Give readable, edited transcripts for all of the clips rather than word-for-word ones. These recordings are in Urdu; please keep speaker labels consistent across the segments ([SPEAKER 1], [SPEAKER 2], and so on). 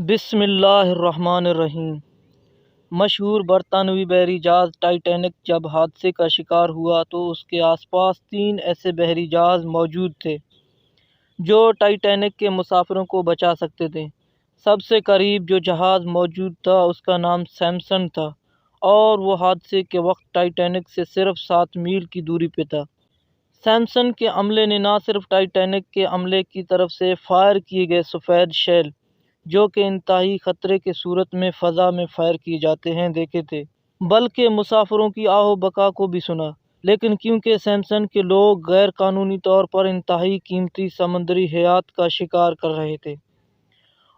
[SPEAKER 1] بسم اللہ الرحمن الرحیم۔ مشہور برطانوی بحری جہاز ٹائٹینک جب حادثے کا شکار ہوا تو اس کے آس پاس 3 ایسے بحری جہاز موجود تھے جو ٹائٹینک کے مسافروں کو بچا سکتے تھے۔ سب سے قریب جو جہاز موجود تھا اس کا نام سیمپسن تھا اور وہ حادثے کے وقت ٹائٹینک سے صرف 7 میل کی دوری پہ تھا۔ سیمپسن کے عملے نے نہ صرف ٹائٹینک کے عملے کی طرف سے فائر کیے گئے سفید شیل جو کہ انتہائی خطرے کے صورت میں فضا میں فائر کیے جاتے ہیں دیکھے تھے، بلکہ مسافروں کی آہ و بکا کو بھی سنا۔ لیکن کیونکہ سیمپسن کے لوگ غیر قانونی طور پر انتہائی قیمتی سمندری حیات کا شکار کر رہے تھے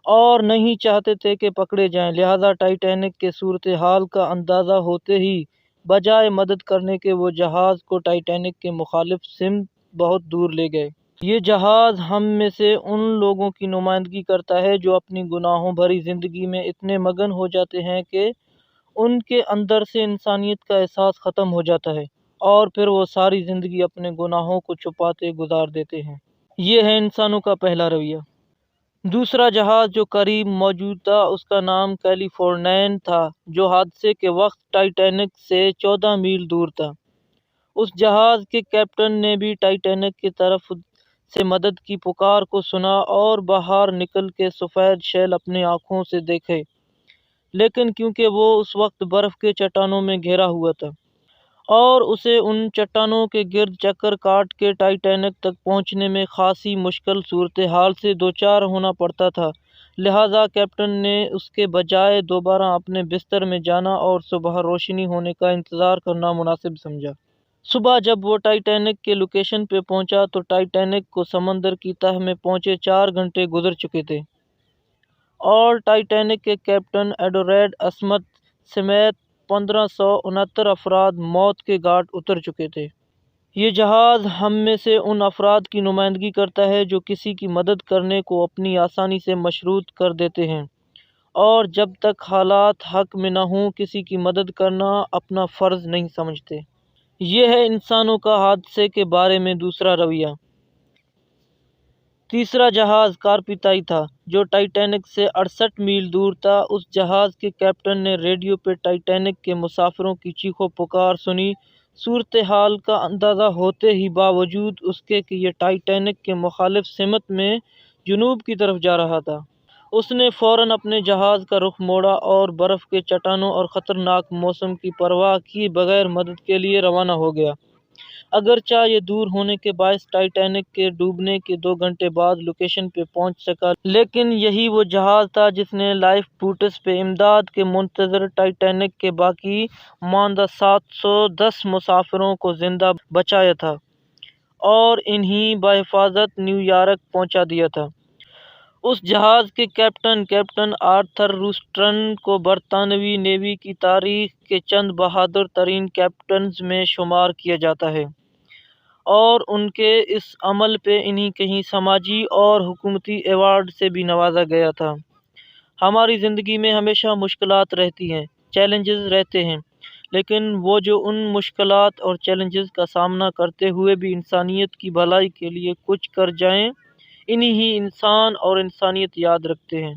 [SPEAKER 1] اور نہیں چاہتے تھے کہ پکڑے جائیں، لہذا ٹائٹینک کے صورتحال کا اندازہ ہوتے ہی بجائے مدد کرنے کے وہ جہاز کو ٹائٹینک کے مخالف سمت بہت دور لے گئے۔ یہ جہاز ہم میں سے ان لوگوں کی نمائندگی کرتا ہے جو اپنی گناہوں بھری زندگی میں اتنے مگن ہو جاتے ہیں کہ ان کے اندر سے انسانیت کا احساس ختم ہو جاتا ہے اور پھر وہ ساری زندگی اپنے گناہوں کو چھپاتے گزار دیتے ہیں۔ یہ ہے انسانوں کا پہلا رویہ۔ دوسرا جہاز جو قریب موجود تھا اس کا نام کیلیفورنین تھا جو حادثے کے وقت ٹائٹینک سے 14 میل دور تھا۔ اس جہاز کے کیپٹن نے بھی ٹائٹینک کی طرف سے مدد کی پکار کو سنا اور باہر نکل کے سفید شیل اپنی آنکھوں سے دیکھے، لیکن کیونکہ وہ اس وقت برف کے چٹانوں میں گھرا ہوا تھا اور اسے ان چٹانوں کے گرد چکر کاٹ کے ٹائٹینک تک پہنچنے میں خاصی مشکل صورتحال سے دوچار ہونا پڑتا تھا، لہذا کیپٹن نے اس کے بجائے دوبارہ اپنے بستر میں جانا اور صبح روشنی ہونے کا انتظار کرنا مناسب سمجھا۔ صبح جب وہ ٹائٹینک کے لوکیشن پہ پہنچا تو ٹائٹینک کو سمندر کی تہہ میں پہنچے 4 گھنٹے گزر چکے تھے اور ٹائٹینک کے کیپٹن ایڈورڈ اسمتھ سمیت 1569 افراد موت کے گھاٹ اتر چکے تھے۔ یہ جہاز ہم میں سے ان افراد کی نمائندگی کرتا ہے جو کسی کی مدد کرنے کو اپنی آسانی سے مشروط کر دیتے ہیں اور جب تک حالات حق میں نہ ہوں کسی کی مدد کرنا اپنا فرض نہیں سمجھتے۔ یہ ہے انسانوں کا حادثے کے بارے میں دوسرا رویہ۔ تیسرا جہاز کارپیتائی تھا جو ٹائٹینک سے 68 میل دور تھا۔ اس جہاز کے کیپٹن نے ریڈیو پہ ٹائٹینک کے مسافروں کی چیخ و پکار سنی۔ صورتحال کا اندازہ ہوتے ہی باوجود اس کے کہ یہ ٹائٹینک کے مخالف سمت میں جنوب کی طرف جا رہا تھا، اس نے فوراً اپنے جہاز کا رخ موڑا اور برف کے چٹانوں اور خطرناک موسم کی پرواہ کیے بغیر مدد کے لیے روانہ ہو گیا۔ اگرچہ یہ دور ہونے کے باعث ٹائٹینک کے ڈوبنے کے 2 گھنٹے بعد لوکیشن پہ پہنچ سکا، لیکن یہی وہ جہاز تھا جس نے لائف بوٹس پہ امداد کے منتظر ٹائٹینک کے باقی ماندہ 710 مسافروں کو زندہ بچایا تھا اور انہیں بحفاظت نیو یارک پہنچا دیا تھا۔ اس جہاز کے کیپٹن آرتھر روسٹن کو برطانوی نیوی کی تاریخ کے چند بہادر ترین کیپٹنز میں شمار کیا جاتا ہے اور ان کے اس عمل پہ انہیں کئی سماجی اور حکومتی ایوارڈ سے بھی نوازا گیا تھا۔ ہماری زندگی میں ہمیشہ مشکلات رہتی ہیں، چیلنجز رہتے ہیں، لیکن وہ جو ان مشکلات اور چیلنجز کا سامنا کرتے ہوئے بھی انسانیت کی بھلائی کے لیے کچھ کر جائیں، انہیں ہی انسان اور انسانیت یاد رکھتے ہیں۔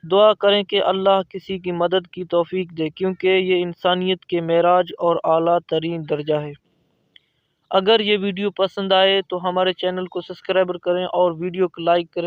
[SPEAKER 1] دعا کریں کہ اللہ کسی کی مدد کی توفیق دے کیونکہ یہ انسانیت کے معراج اور اعلیٰ ترین درجہ ہے۔ اگر یہ ویڈیو پسند آئے تو ہمارے چینل کو سبسکرائب کریں اور ویڈیو کو لائک کریں۔